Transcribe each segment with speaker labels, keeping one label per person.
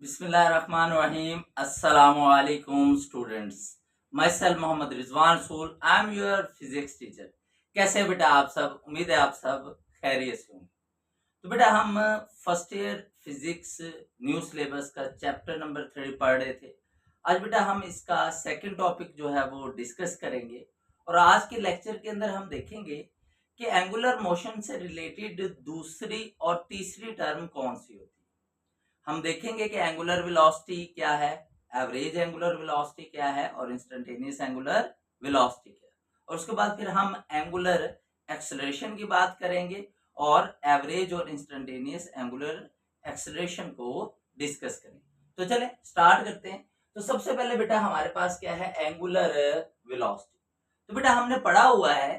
Speaker 1: बिस्मिल्लाहिर्रहमानिर्रहीम। अस्सलामु अलैकुम students. Myself Mohammad Rizwan Sool, I am your physics teacher. कैसे हैं बेटा आप सब? उम्मीद है आप सब खैरियत से होंगे। तो बेटा हम first year physics new syllabus का चैप्टर नंबर 3 पढ़ रहे थे। आज बेटा हम इसका सेकंड टॉपिक जो है वो डिस्कस करेंगे और आज के लेक्चर के अंदर हम देखेंगे कि एंगुलर मोशन से रिलेटेड दूसरी और तीसरी टर्म कौन सी होती है। हम देखेंगे कि एंगुलर वेलोसिटी क्या है, एवरेज एंगुलर वेलोसिटी क्या है और इंस्टेंटेनियस एंगुलर वेलोसिटी क्या है। और उसके बाद फिर हम एंगुलर एक्सेलरेशन की बात करेंगे और एवरेज और इंस्टेंटेनियस एंगुलर एक्सेलरेशन को डिस्कस करेंगे। तो चले स्टार्ट करते हैं। तो सबसे पहले बेटा हमारे पास क्या है, एंगुलर वेलोसिटी। तो बेटा हमने पढ़ा हुआ है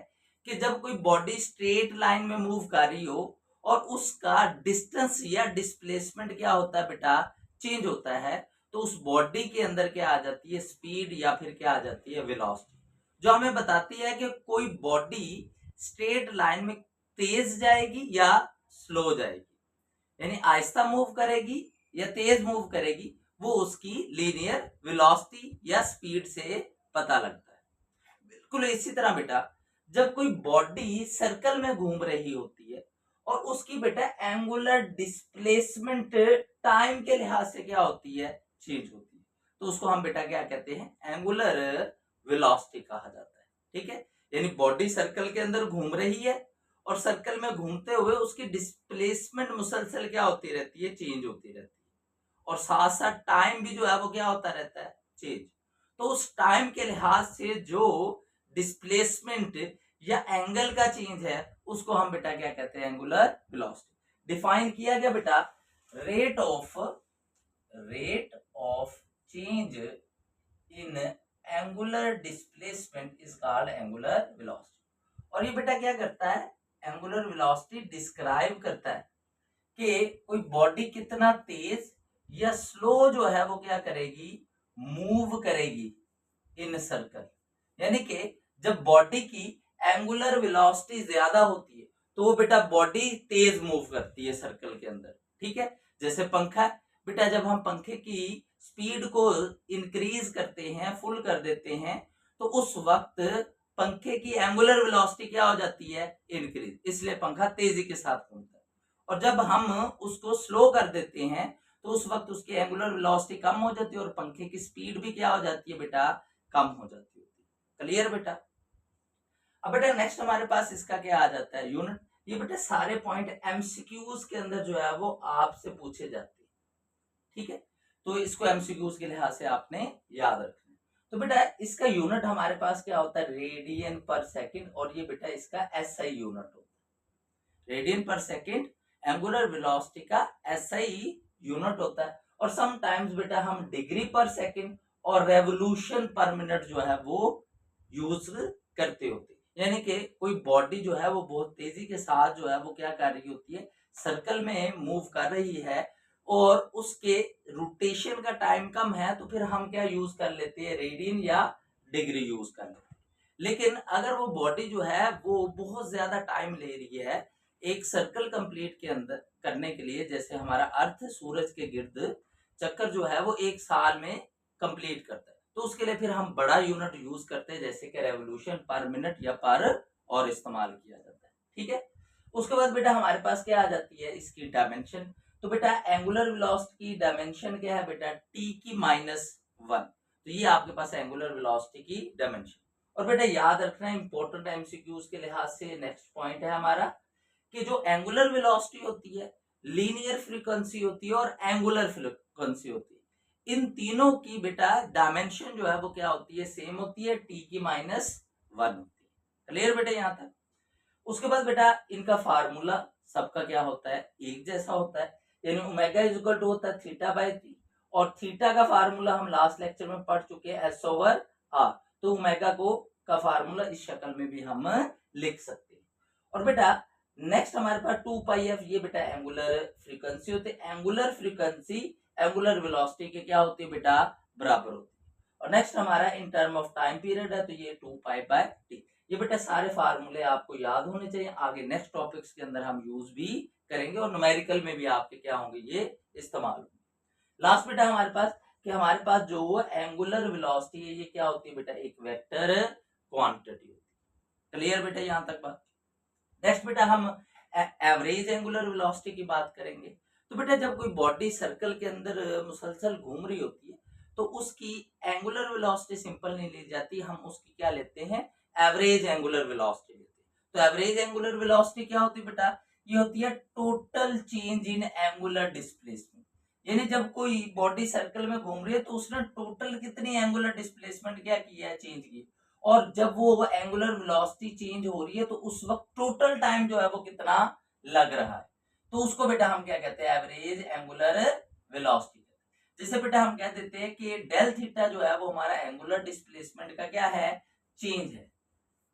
Speaker 1: कि जब कोई बॉडी स्ट्रेट लाइन में मूव कर रही हो और उसका डिस्टेंस या डिस्प्लेसमेंट क्या होता है बेटा, चेंज होता है, तो उस बॉडी के अंदर क्या आ जाती है, स्पीड या फिर क्या आ जाती है, वेलोसिटी, जो हमें बताती है कि कोई बॉडी स्ट्रेट लाइन में तेज जाएगी या स्लो जाएगी, यानी आहिस्ता मूव करेगी या तेज मूव करेगी, वो उसकी लीनियर वेलोसिटी या स्पीड से पता लगता है। बिल्कुल इसी तरह बेटा जब कोई बॉडी सर्कल में घूम रही होती है और उसकी बेटा एंगुलर डिस्प्लेसमेंट टाइम के लिहाज से क्या होती है, चेंज होती है, तो उसको हम बेटा क्या कहते हैं, एंगुलर वेलोसिटी कहा जाता है। ठीक है, यानी बॉडी सर्कल के अंदर घूम रही है और सर्कल में घूमते हुए उसकी डिस्प्लेसमेंट मुसलसल क्या होती रहती है, चेंज होती रहती है, और साथ साथ टाइम भी जो है वो क्या होता रहता है, चेंज। तो उस टाइम के लिहाज से जो डिस्प्लेसमेंट या एंगल का चेंज है उसको हम बेटा क्या कहते हैं, एंगुलर वेलोसिटी। डिफाइन किया गया बेटा, rate of change in angular displacement is called angular velocity. और ये बेटा क्या करता है, एंगुलर वेलोसिटी डिस्क्राइब करता है कि कोई बॉडी कितना तेज या स्लो जो है वो क्या करेगी, मूव करेगी इन सर्कल। यानी कि जब बॉडी की एंगुलर वेलोसिटी ज्यादा होती है तो वो बेटा बॉडी तेज मूव करती है सर्कल के अंदर। ठीक है, जैसे पंखा बेटा, जब हम पंखे की स्पीड को इंक्रीज करते हैं, फुल कर देते हैं, तो उस वक्त पंखे की एंगुलर वेलोसिटी क्या हो जाती है, इंक्रीज, इसलिए पंखा तेजी के साथ घूमता है। और जब हम उसको स्लो कर देते हैं तो उस वक्त उसकी एंगुलर वेलोसिटी कम हो जाती है और पंखे की स्पीड भी क्या हो जाती है बेटा, कम हो जाती है। क्लियर बेटा? अब बेटा नेक्स्ट हमारे पास इसका क्या आ जाता है, यूनिट। ये बेटा सारे पॉइंट एमसीक्यूज के अंदर जो है वो आपसे पूछे जाते हैं। ठीक है, तो इसको एमसीक्यूज के लिहाज से आपने याद रखना है। तो बेटा इसका यूनिट हमारे पास क्या होता है, रेडियन पर सेकंड, और ये बेटा इसका एसआई यूनिट होता है। रेडियन पर सेकंड एंगुलर वेलोसिटी का एसआई यूनिट होता है। और समटाइम्स बेटा हम डिग्री पर सेकंड और रेवोल्यूशन पर मिनट जो है वो यूज करते होते हैं। यानी कि कोई बॉडी जो है वो बहुत तेजी के साथ जो है वो क्या कर रही होती है, सर्कल में मूव कर रही है और उसके रोटेशन का टाइम कम है, तो फिर हम क्या यूज कर लेते हैं, रेडियन या डिग्री यूज कर लेते हैं। लेकिन अगर वो बॉडी जो है वो बहुत ज्यादा टाइम ले रही है एक सर्कल कंप्लीट के अंदर करने के लिए, जैसे हमारा अर्थ सूरज के गिर्द चक्कर जो है वो एक साल में कंप्लीट करता है, तो उसके लिए फिर हम बड़ा यूनिट यूज करते हैं, जैसे कि रेवोल्यूशन पर मिनट या पर और इस्तेमाल किया जाता है। ठीक है, उसके बाद बेटा हमारे पास क्या आ जाती है, इसकी डायमेंशन। तो बेटा एंगुलर वेलोसिटी की डायमेंशन क्या है बेटा, टी की -1। तो ये आपके पास एंगुलर वेलोसिटी की डायमेंशन। और बेटा याद रखना इंपॉर्टेंट एमसीक्यूज के लिहाज से नेक्स्ट पॉइंट है हमारा कि जो एंगुलर वेलोसिटी होती है, लीनियर फ्रीक्वेंसी होती है और एंगुलर फ्रीक्वेंसी होती है, इन तीनों की बेटा डायमेंशन जो है वो क्या होती है, सेम होती है, टी की -1 होती है। क्लियर बेटा यहाँ तक? उसके बाद बेटा इनका फार्मूला सबका क्या होता है, एक जैसा होता है, यानी ओमेगा इज इक्वल टू होता है थीटा बाय टी, और थीटा का फार्मूला हम लास्ट लेक्चर में पढ़ चुके हैं, एस ओवर आर। तो ओमेगा को का फार्मूला इस शक्ल में भी हम लिख सकते हैं। और बेटा नेक्स्ट हमारे पास 2 पाई एफ, ये बेटा एंगुलर फ्रीक्वेंसी होती है। एंगुलर फ्रीक्वेंसी एंगुलर वेलोसिटी के क्या होती है बेटा, बराबर होती है। और नेक्स्ट हमारा in term of time period है, तो ये 2 पाई बाय टी। ये बेटा सारे फार्मूले आपको याद होने चाहिए, आगे नेक्स्ट टॉपिक्स के अंदर हम यूज भी करेंगे और न्यूमेरिकल में भी आपके क्या होंगे, ये इस्तेमाल होंगे। लास्ट बेटा हमारे पास कि हमारे पास जो एंगुलर वेलोसिटी है ये क्या होती है बेटा, एक वेक्टर क्वांटिटी होती है। क्लियर बेटा यहां तक बात। नेक्स्ट बेटा हम एवरेज एंगुलर वेलोसिटी की बात करेंगे। तो बेटा जब कोई बॉडी सर्कल के अंदर मुसलसल घूम रही होती है तो उसकी एंगुलर वेलोसिटी सिंपल नहीं ली जाती, हम उसकी क्या लेते हैं, एवरेज एंगुलर वेलोसिटी लेते हैं। तो एवरेज एंगुलर वेलोसिटी क्या होती है बेटा, ये होती है total change in angular displacement. यानी जब कोई बॉडी सर्कल में घूम रही है तो उसने टोटल कितनी एंगुलर डिस्प्लेसमेंट क्या किया है, चेंज की। और जब वो एंगुलर वेलोसिटी चेंज हो रही है तो उस वक्त टोटल टाइम जो है वो कितना लग रहा है, तो उसको बेटा हम क्या कहते हैं, एवरेज एंगुलर वेलोसिटी। जैसे बेटा हम कह देते हैं कि डेल थीटा जो है वो हमारा एंगुलर डिस्प्लेसमेंट का क्या है, चेंज है।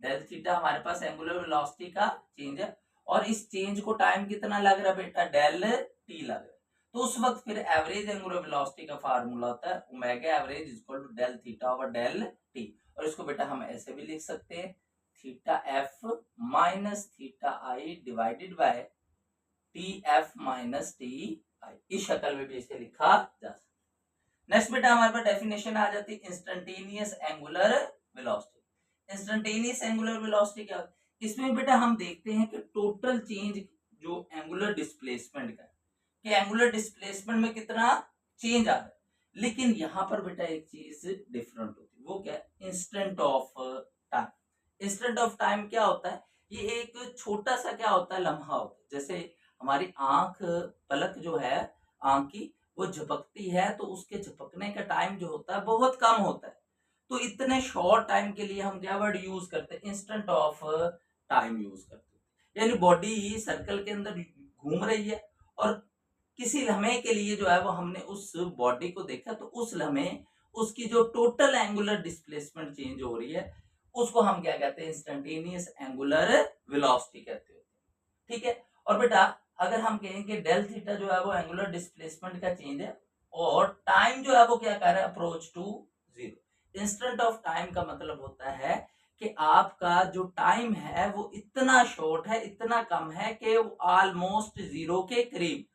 Speaker 1: डेल थीटा हमारे पास एंगुलर वेलोसिटी का चेंज है और इस चेंज को टाइम कितना लग रहा है बेटा, डेल टी लग रहा है। तो उस वक्त फिर एवरेज एंगुलर वेलोसिटी का फार्मूला होता है omega average equal to del theta over del T. और इसको बेटा हम ऐसे भी लिख सकते हैं, theta F minus theta I divided by T F minus T I, इस शक्ल में भी इसे लिखा जा सकता है। नेक्स्ट बेटा हमारे पास डेफिनेशन आ जाती है instantaneous angular velocity. Instantaneous angular velocity क्या होती है, इसमें बेटा हम देखते हैं कि टोटल चेंज जो एंगुलर डिस्प्लेसमेंट का, कि एंगुलर डिस्प्लेसमेंट में कितना चेंज आ रहा है। लेकिन यहां पर बेटा एक चीज डिफरेंट होती है, वो क्या है, instant of time. Instant of time क्या होता है, ये एक छोटा सा क्या होता है, लम्हा होता है। जैसे हमारी आंख पलक जो है आंख की, वो झपकती है तो उसके झपकने का टाइम जो होता है बहुत कम होता है। तो इतने शॉर्ट टाइम के लिए हम क्या वर्ड यूज करते हैं, इंस्टेंट ऑफ टाइम यूज करते हैं। यानी बॉडी सर्कल के अंदर घूम रही है और किसी लम्हे के लिए जो है वो हमने उस बॉडी को देखा, तो उस लम्हे उसकी जो टोटल एंगुलर डिस्प्लेसमेंट चेंज हो रही है उसको हम क्या कहते हैं, इंस्टेंटेनियस एंगुलर वेलोसिटी कहते हैं। ठीक है। और बेटा अगर हम कहें कि डेल थीटा जो है वो एंगुलर डिस्प्लेसमेंट का चेंज है और टाइम जो है वो क्या कर रहा है, approach to zero. Instant of time का मतलब होता है कि आपका जो टाइम है वो इतना शॉर्ट है, इतना कम है कि ऑलमोस्ट जीरो के करीब,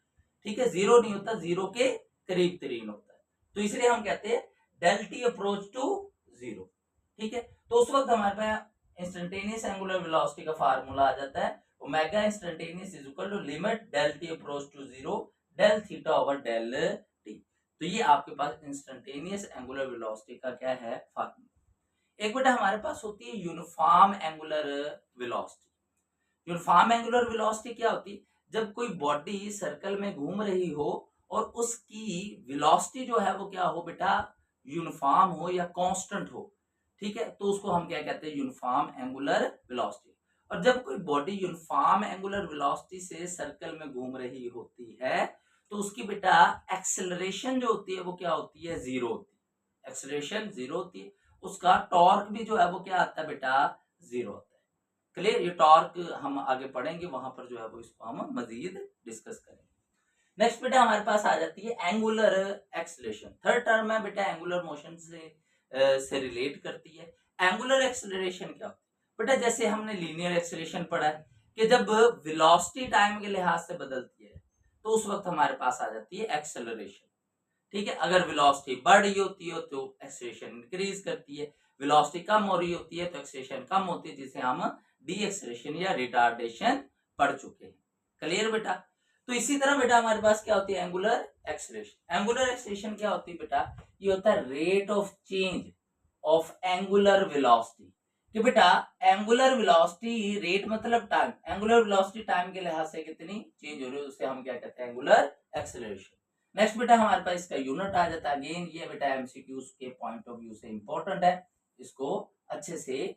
Speaker 1: ठीक है, जीरो नहीं होता, जीरो के करीब तरीन होता है। तो इसलिए हम कहते हैं del T approach to zero. ठीक है। तो उस वक्त हमारे पास इंस्टेंटेनियस एंगुलर वेलोसिटी का फार्मूला आ जाता है omega instantaneous is equal to limit del T approach to zero del theta over del T. तो ये आपके पास इंस्टेंटेनियस एंगुलर वेलोसिटी का क्या है, फार्मूला। एक बेटा हमारे पास होती है uniform angular velocity. Uniform angular velocity क्या होती है, जब कोई बॉडी सर्कल में घूम रही हो और उसकी वेलोसिटी जो है वो क्या हो बेटा, यूनिफॉर्म हो या कांस्टेंट हो। ठीक है। तो उसको हम क्या कहते हैं, यूनिफॉर्म एंगुलर वेलोसिटी। और जब कोई बॉडी यूनिफॉर्म एंगुलर वेलोसिटी से सर्कल में घूम रही होती है तो उसकी बेटा एक्सेलरेशन जो होती है वो क्या होती है, जीरो होती है। एक्सेलरेशन जीरो होती है, उसका टॉर्क भी जो है वो क्या आता है बेटा, जीरो होता है। क्लियर। ये टॉर्क हम आगे पढ़ेंगे, वहां पर जो है वो इसको हम मजीद डिस्कस करेंगे। नेक्स्ट बेटा हमारे पास आ जाती है एंगुलर एक्सेलरेशन। थर्ड टर्म है बेटा एंगुलर मोशन से रिलेट करती है। एंगुलर एक्सेलरेशन क्या होती है बेटा, जैसे हमने लीनियर एक्सेलरेशन पढ़ा है कि जब वेलोसिटी टाइम के लिहाज से बदलती है तो उस वक्त हमारे पास आ जाती है एक्सेलरेशन। ठीक है। अगर वेलोसिटी बढ़ रही होती है तो एक्सेलरेशन इंक्रीज करती है, वेलोसिटी कम हो रही होती है तो एक्सेलरेशन कम होती है, जिसे हम डी एक्सेलरेशन या रिटार्डेशन पढ़ चुके हैं। क्लियर बेटा। तो इसी तरह बेटा हमारे पास क्या होती है, एंगुलर एक्सेलरेशन। एंगुलर एक्सेलरेशन क्या होती है बेटा, ये होता है rate of change of angular velocity. कि बेटा एंगुलर वेलोसिटी रेट मतलब टाइम, एंगुलर वेलोसिटी टाइम के लिहाज से कितनी चेंज हो रही है उसे हम क्या कहते हैं, एंगुलर एक्सेलरेशन। नेक्स्ट बेटा हमारे पास इसका यूनिट आ जाता है, अगेन ये बेटा एमसीक्यूज के पॉइंट ऑफ व्यू से इंपॉर्टेंट है, इसको अच्छे से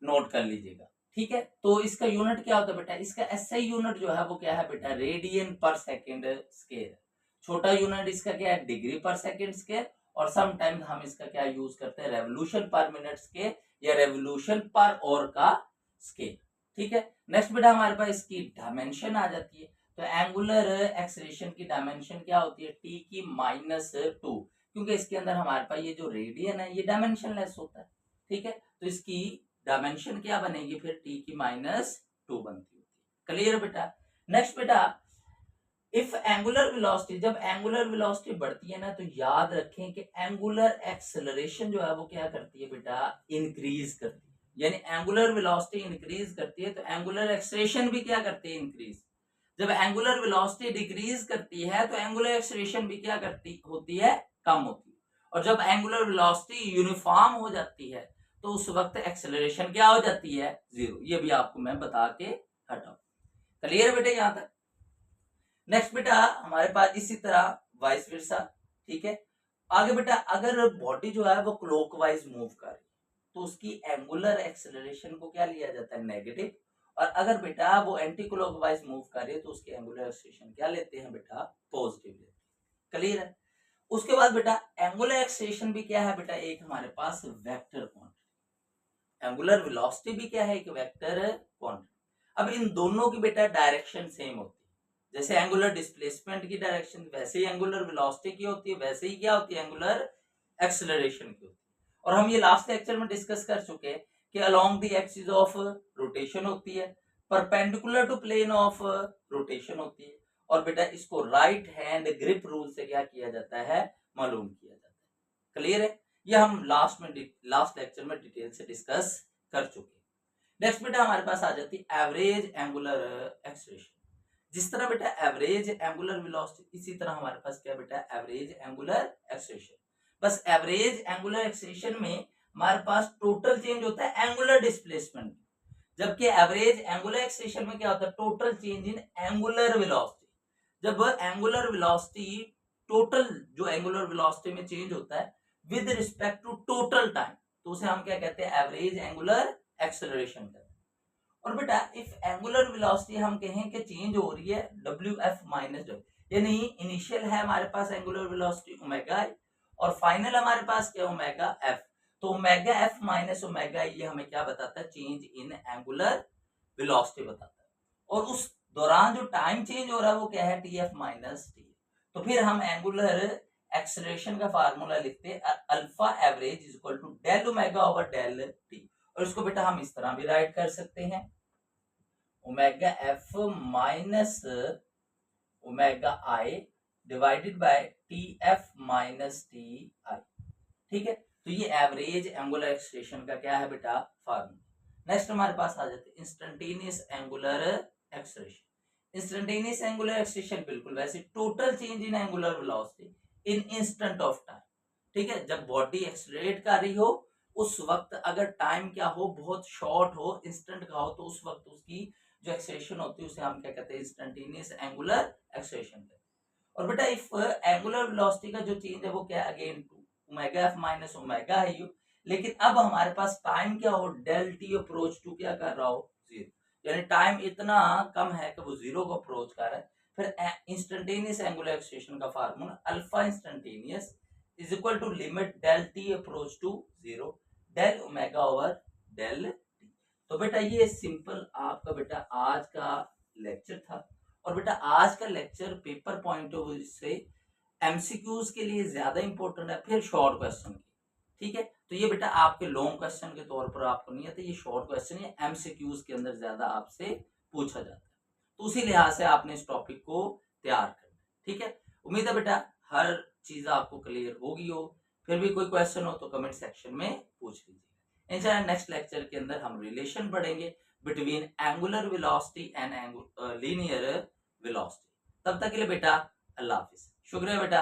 Speaker 1: नोट कर लीजिएगा। ठीक है। तो इसका यूनिट क्या होता है बेटा, इसका एसआई यूनिट जो है वो क्या है बेटा, रेडियन पर सेकेंड स्क्वायर। छोटा यूनिट इसका क्या है, डिग्री पर सेकेंड स्क्वायर। और समटाइम्स हम इसका क्या यूज करते हैं, रेवोल्यूशन पर मिनट स्क्वायर या रेवोल्यूशन पर आवर का स्केल। ठीक है। नेक्स्ट बेटा हमारे पास इसकी डायमेंशन आ जाती है। तो एंगुलर एक्सेलरेशन की डायमेंशन क्या होती है, टी की -2, क्योंकि इसके अंदर हमारे पास ये जो रेडियन है ये डायमेंशनलेस होता है। ठीक है। तो इसकी डायमेंशन क्या बनेगी फिर, टी की -2 बनती होती है। क्लियर बेटा। नेक्स्ट बेटा इफ एंगुलर वेलोसिटी, जब एंगुलर वेलोसिटी बढ़ती है ना, तो याद रखें कि एंगुलर एक्सेलरेशन जो है वो क्या करती है बेटा, इंक्रीज करती है। यानी एंगुलर वेलोसिटी इंक्रीज करती है तो एंगुलर एक्सेलरेशन भी क्या करती है, इंक्रीज। जब एंगुलर वेलोसिटी डिक्रीज करती है तो एंगुलर एक्सेलरेशन भी क्या करती होती है, कम होती है। और जब एंगुलर वेलोसिटी यूनिफॉर्म हो जाती है तो उस वक्त एक्सेलरेशन क्या हो जाती है, जीरो। ये भी आपको मैं बता के हटाऊं। क्लियर बेटे यहाँ तक। नेक्स्ट बेटा हमारे पास इसी तरह वाइस वर्सा, ठीक है। आगे बेटा अगर बॉडी जो है वो क्लॉकवाइज मूव कर रही है तो उसकी एंगुलर एक्सेलरेशन को क्या लिया जाता है, नेगेटिव। और अगर बेटा वो एंटी क्लॉकवाइज मूव कर रही है तो उसकी एंगुलर एक्सेलरेशन क्या लेते हैं बेटा, पॉजिटिव लेते हैं। क्लियर है। उसके बाद बेटा एंगुलर एक्सेलरेशन भी क्या है बेटा, एक हमारे पास वेक्टर क्वांटिटी। एंगुलर वेलोसिटी भी क्या है, एक वेक्टर क्वांटिटी। अब इन दोनों की बेटा डायरेक्शन सेम होती है। जैसे एंगुलर डिस्प्लेसमेंट की डायरेक्शन वैसे ही एंगुलर वेलोसिटी की होती है, वैसे ही क्या होती है, एंगुलर एक्सेलरेशन की होती है। और हम ये लास्ट लेक्चर में डिस्कस कर चुके हैं कि along the axis of rotation होती है, perpendicular to plane of rotation होती है। और बेटा इसको राइट हैंड ग्रिप रूल से क्या किया जाता है, मालूम किया जाता है। क्लियर है। ये हम लास्ट लेक्चर में डिटेल से डिस्कस कर चुके हैं। नेक्स्ट बेटा हमारे पास आ जाती है एवरेज एंगुलर एक्सेलरेशन। जिस तरह बेटा एवरेज एंगुलर वेलोसिटी, इसी तरह हमारे पास क्या बेटा, एवरेज एंगुलर एक्सेलरेशन। बस एवरेज एंगुलर एक्सेलरेशन में हमारे पास टोटल चेंज होता है एंगुलर डिस्प्लेसमेंट, जबकि एवरेज एंगुलर एक्सेलरेशन में क्या होता है, total change in angular velocity. जब एंगुलर वेलोसिटी, टोटल जो एंगुलर वेलोसिटी में चेंज होता है with respect to total time, तो उसे हम क्या कहते हैं, एवरेज एंगुलर एक्सेलरेशन कहते हैं। और बेटा इफ एंगुलर वेलोसिटी हम कहें कि चेंज हो रही है डब्ल्यू एफ माइनस डब्ल्यू, यानी इनिशियल है हमारे पास एंगुलर वेलोसिटी ओमेगा आई और फाइनल हमारे पास क्या ओमेगा एफ। तो ओमेगा एफ माइनस ओमेगा ये हमें क्या बताता है, चेंज इन एंगुलर वेलोसिटी बताता है। और उस दौरान जो टाइम चेंज हो रहा है वो क्या है, टी एफ माइनस टी। तो फिर हम एंगुलर एक्सेलरेशन का फार्मूला लिखते हैं alpha average is equal to del omega over del T. और इसको बेटा हम इस तरह भी राइट कर सकते हैं, omega F minus omega I divided by T F minus T आई। ठीक है। तो ये एवरेज एंगुलर एक्सेलरेशन का क्या है बेटा, फार्मूला। नेक्स्ट हमारे पास आ जाते हैं instantaneous angular acceleration. Instantaneous angular acceleration बिल्कुल वैसे total change in angular velocity in instant of time. ठीक है। जब बॉडी एक्सेलरेट कर रही हो उस वक्त अगर टाइम क्या हो, बहुत शॉर्ट हो, इंस्टेंट का हो, तो उस वक्त उसकी जो एक्सेलरेशन होती है उसे हम क्या कहते हैं, इंस्टेंटेनियस एंगुलर एक्सेलरेशन कहते हैं। और बेटा इफ एंगुलर वेलोसिटी का जो चेंज है वो क्या है, again to omega F minus omega है यू। लेकिन अब हमारे पास टाइम क्या हो, डेल टी अप्रोच टू क्या कर रहा हो, जीरो। यानी टाइम इतना कम है कि वो जीरो को अप्रोच कर रहा है। फिर इंस्टेंटेनियस एंगुलर एक्सेलरेशन का formula alpha instantaneous is equal to limit del T approach to zero del omega over del T. तो बेटा ये सिंपल आपका बेटा आज का लेक्चर था। और बेटा आज का lecture paper point of view से एमसीक्यूज के लिए ज्यादा इंपॉर्टेंट है, फिर शॉर्ट क्वेश्चन की। ठीक है। तो ये बेटा आपके लॉन्ग क्वेश्चन के तौर पर आपको नहीं आता, ये शॉर्ट क्वेश्चन है, एमसीक्यूज के अंदर ज्यादा आपसे पूछा जाता है। तो उसी लिहाज से आपने इस टॉपिक को तैयार करना है। ठीक है। उम्मीद है बेटा हर चीज आपको क्लियर होगी हो। फिर भी कोई क्वेश्चन हो तो कमेंट सेक्शन में पूछ लीजिए। इंशाल्लाह नेक्स्ट लेक्चर के अंदर हम रिलेशन पढ़ेंगे between angular velocity and linear velocity. तब तक के लिए बेटा अल्लाह हाफिज। शुक्रिया बेटा।